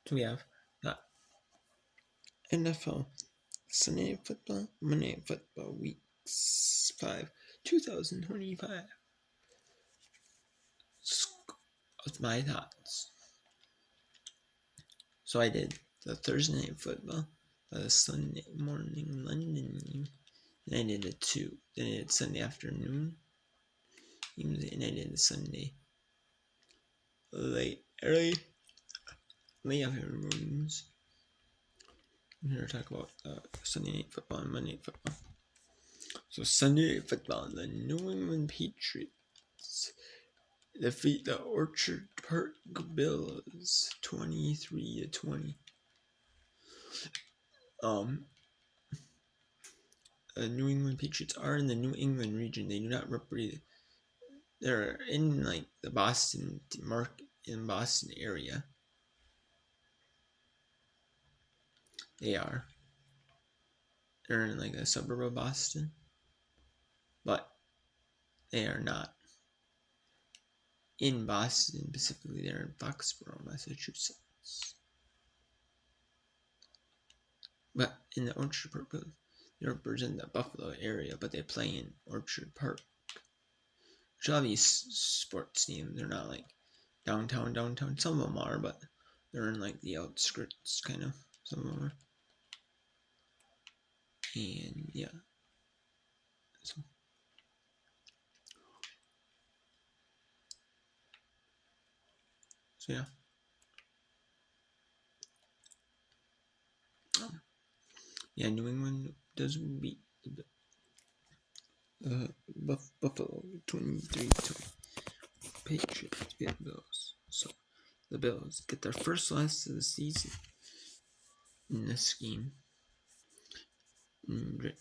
So we have got NFL Sunday Night Football, Monday Night Football, Week 5, 2025. With my thoughts. So I did the Thursday Night Football, the Sunday morning London game, and I did the 2. Then I did Sunday afternoon, and I did the Sunday late afternoons. I'm here to talk about Sunday Night Football and Monday Night Football. So Sunday Night Football, the New England Patriots defeat the Orchard Park Bills 23-20. The New England Patriots are in the New England region. They do not represent. They're in like the Boston market in Boston area. They're in like a suburb of Boston, but they are not in Boston specifically. They're in Foxborough, Massachusetts. But in the Orchard Park, they represent the Buffalo area, but they play in Orchard Park. Which all these sports teams, they're not like downtown. Some of them are, but they're in like the outskirts, kind of. Some of them are. And yeah. So yeah. Yeah, New England does beat Buffalo 23-20. Patriots beat Bills. So the Bills get their first loss of the season in this game.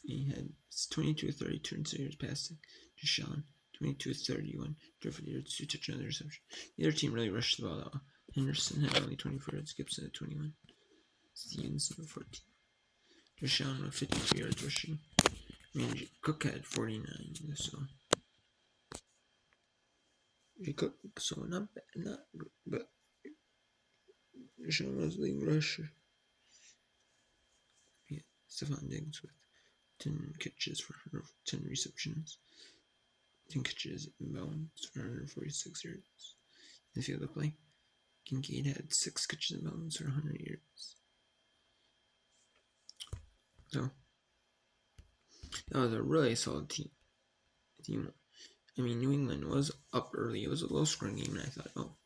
He had 22-30 turn series passing to Deshaun. 22-31. Jeffrey yards, 2 touchdowns, reception. The other team really rushed the ball out. Henderson had only 24 yards, Gibson at 21. Stevenson at 14. Deshaun with 52 yards rushing. Cook had 49. So Cook, so not bad, not good, but Deshaun was the leading rusher. Yeah, Stephon Diggs with 10 catches for 10 receptions. 10 catches in bounds for 146 yards. In the field of play, Kincaid had 6 catches in bounds for 100 yards. So that was a really solid team. I mean, New England was up early. It was a low-scoring game, and I thought, oh,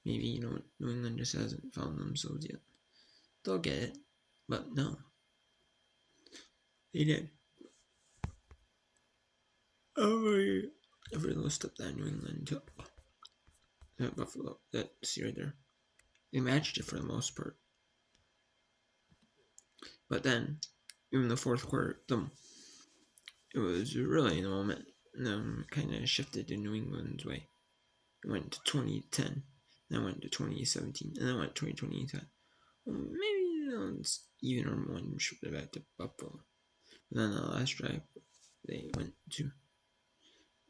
maybe New England just hasn't found themselves yet. They'll get it, but no, they did. Every little step that New England took, that Buffalo, that see right there, they matched it for the most part. But then, even the fourth quarter, it was really the moment kind of shifted to New England's way. It went to 2010, then went to 2017, and then went to 2020. Well, maybe it's even or one should have back to Buffalo. But then the last drive, they went to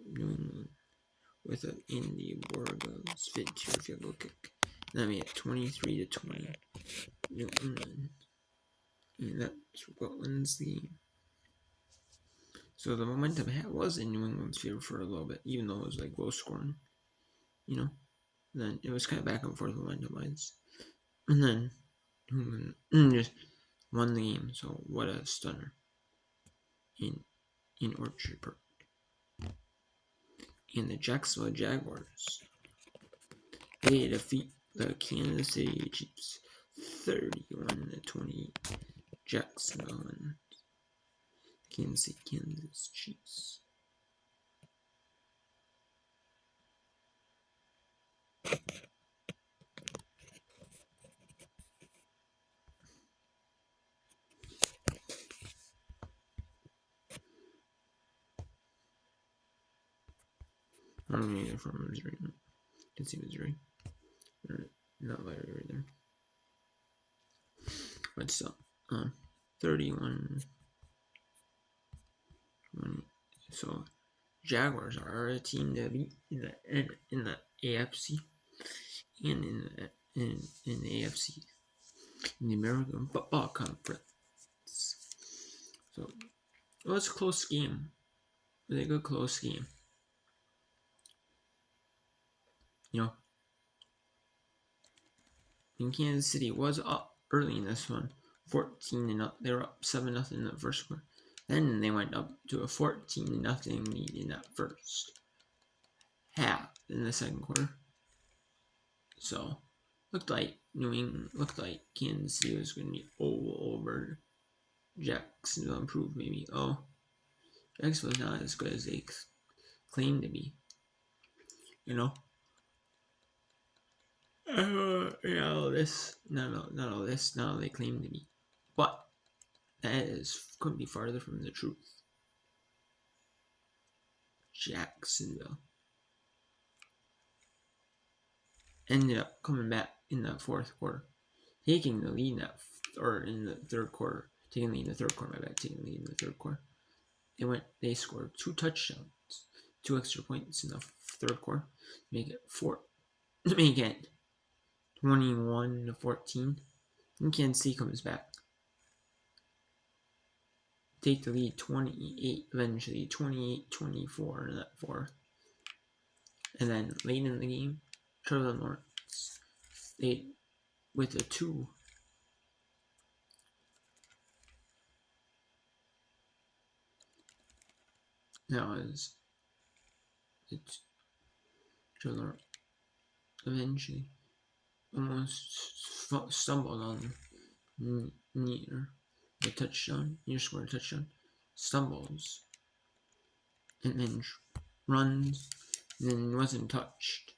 New England with an Andy Borga's 50 field goal kick. And that made it 23-20 New England. And that's what wins the game. So the momentum was in New England's favor for a little bit, even though it was like low scoring. And then it was kind of back and forth momentum wise. And then New England just won the game. So what a stunner in Orchard Park. And the Jacksonville Jaguars, they defeat the Kansas City Chiefs 31-20. Jacksonville and Kansas Chiefs. I'm going to get it from Missouri. You can see Missouri. Not right there. But still, 31. So, Jaguars are a team to beat in the AFC and in the AFC in the American Football Conference. So it was a close game. It was a good close game. You know, and Kansas City was up early in this one, 14-0. They were up 7-0 in the first quarter. Then they went up to a 14-0 lead in that first half in the second quarter. So looked like Kansas City was going to be over Jacksonville. Improved maybe. Oh, Jacksonville's not as good as they claim to be. You know. Not all this, not all they claim to be, but that couldn't be farther from the truth. Jacksonville ended up coming back in the fourth quarter, taking the lead in the third quarter, taking the lead in the third quarter. Taking the lead in the third quarter. They scored 2 touchdowns, 2 extra points in the third quarter, to make it 21-14. And Kansas City comes back, take the lead 28-24 in that fourth. And then late in the game, Trevor Lawrence, with a 2. That was Trevor Lawrence eventually almost stumbled on near the touchdown, near scored a touchdown, stumbles, and then runs, and then wasn't touched.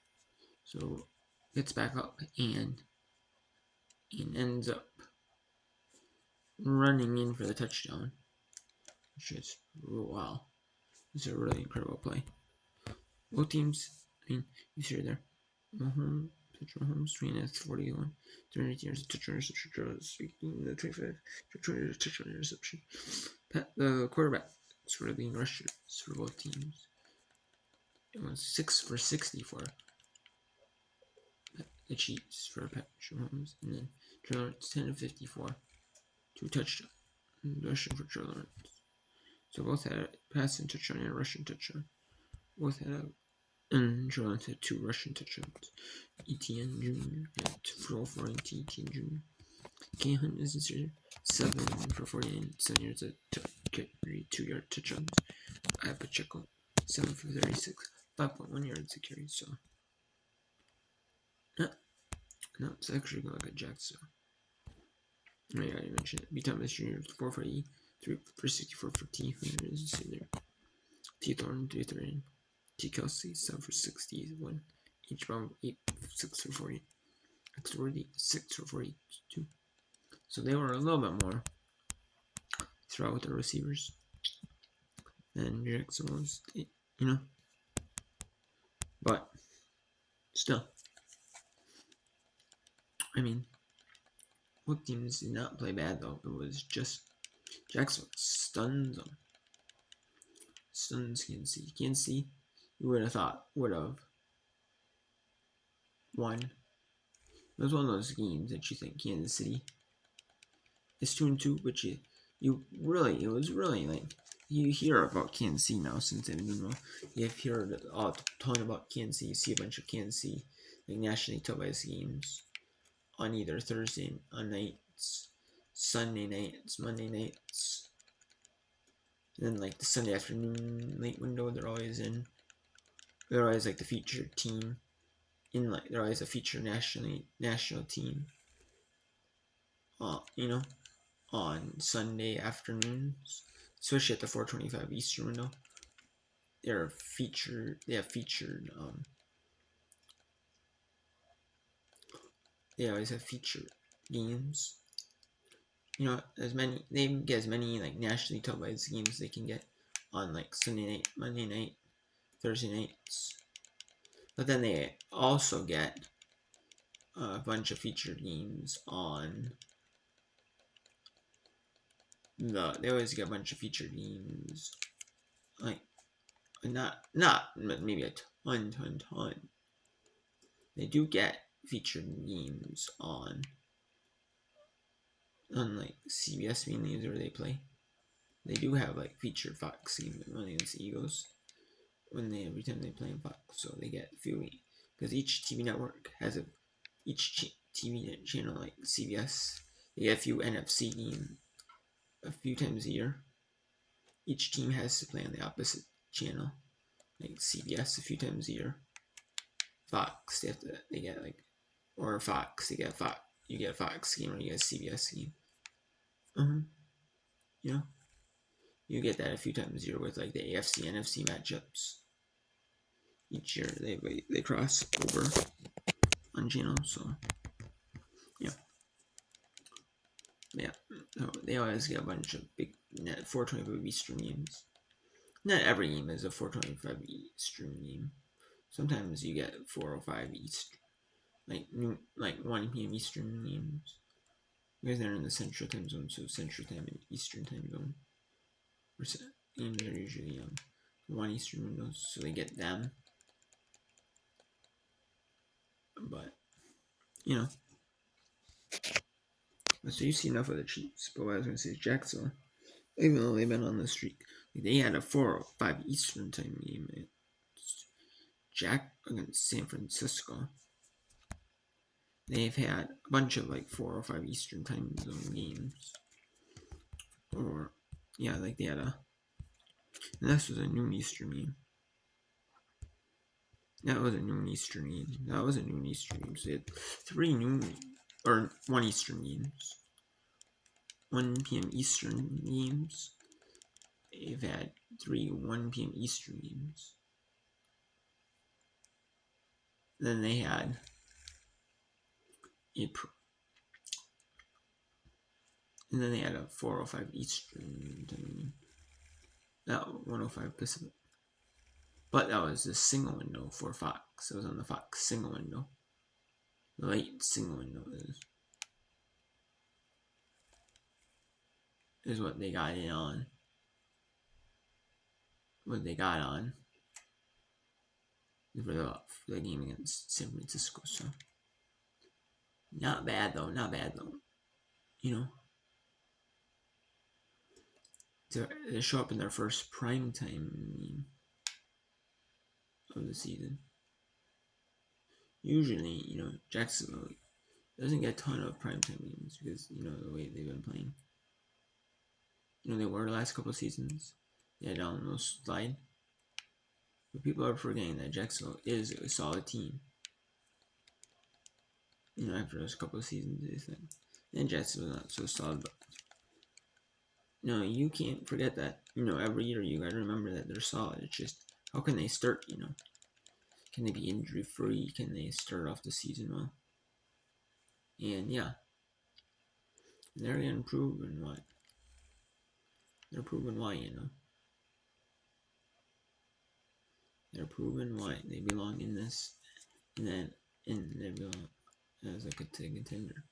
So gets back up and ends up running in for the touchdown, which is wow. It's a really incredible play. Both teams, you see there, Mahomes, Mahomes, 41, 300 yards, touchdown interception, speaking the 25, touchdown interception. The quarterback for the leading rushers for both teams. It was 6 for 60 for the Chiefs for Patrick Mahomes, and then Trevor Lawrence 10 of 54, 2 touchdowns, rushing for Trevor Lawrence. So both had a passing touchdown and a rushing touchdown. Both had and Trevor Lawrence had 2 rushing touchdowns. Etienne Jr. had 4 for Etienne Jr. K. Hunt is inserted 7 for 49, 7 yards at 2-yard touchdowns. I have Pacheco 7 for 36, 5.1 yards a carry. So no, it's actually going like a Jackson. Oh yeah, I mentioned it. B. Thomas Jr. 4 for 80, 3 for 64 for T. Hunter is there. T. Thornton 3 for 30. T. Kelsey 7 for 61. H. Brown 6 for 40. X. Worthy 6 for 42. So they were a little bit more throughout with the receivers. And Jackson was, but still, I mean, both teams did not play bad though. It was just Jackson stuns them. Stuns Kansas City. You would have thought would have won. It was one of those games that you think Kansas City is 2-2, but it was really like you hear about Kansas City now since they've been doing well. You've heard a ton about Kansas City. You see a bunch of Kansas City like nationally televised games on either Thursday nights, Sunday nights, Monday nights. And then like the Sunday afternoon late window, they're always like the featured team. They're always a featured national team. On Sunday afternoons, especially at the 4:25 Eastern window. They have featured they always have featured games. They get as many like nationally televised games they can get on like Sunday night, Monday night, Thursday nights. But then they also get a bunch of featured games on they always get a bunch of featured games, like not maybe a ton. They do get featured games on unlike CBS mainly is where they play. They do have like featured Fox games running against the Eagles every time they play in Fox, so they get a few because each TV network has each TV channel like CBS. They get a few NFC games a few times a year. Each team has to play on the opposite channel, like CBS a few times a year. Fox they get like, or Fox they get Fox. You get a Fox game or you get a CBS game. You know, you get that a few times a year with like the AFC NFC matchups. Each year they cross over on channels, so yeah. Yeah, so they always get a bunch of big 425 Eastern games. Not every game is a 425 Eastern game. Sometimes you get 405 East, like 1 p.m. Eastern games. Because they're in the Central Time Zone, so Central Time and Eastern Time Zone. Games are usually 1 Eastern windows, so they get them. But, you know. So you see enough of the Chiefs. But what I was going to say is Jacksonville, even though they've been on the streak, they had a 4:05 Eastern Time game. Jack against San Francisco. They've had a bunch of like 4:05 Eastern Time Zone games. Or, yeah, like they had and this was a noon Eastern game. That was a noon Eastern game. So they had 3 noon, or 1 Eastern games. 1 p.m. Eastern games. They've had 3 1 p.m. Eastern games. Then they had a 4:05 Eastern time. That 1:05 Pacific. But that was a single window for Fox. It was on the Fox single window. The late single window is what they got it on. What they got on for the game against San Francisco. So not bad though. You know, to show up in their first prime time game of the season. Usually, Jacksonville doesn't get a ton of primetime games because, the way they've been playing. They were the last couple of seasons. They had on no slide. But people are forgetting that Jacksonville is a solid team. After those couple of seasons, they think. And Jacksonville's not so solid, but you can't forget that. Every year you gotta remember that they're solid. It's just, how can they start, Can they be injury free? Can they start off the season well? And yeah, they're gonna prove and what. They're proving why, They're proving why they belong in this, and they belong as a contender.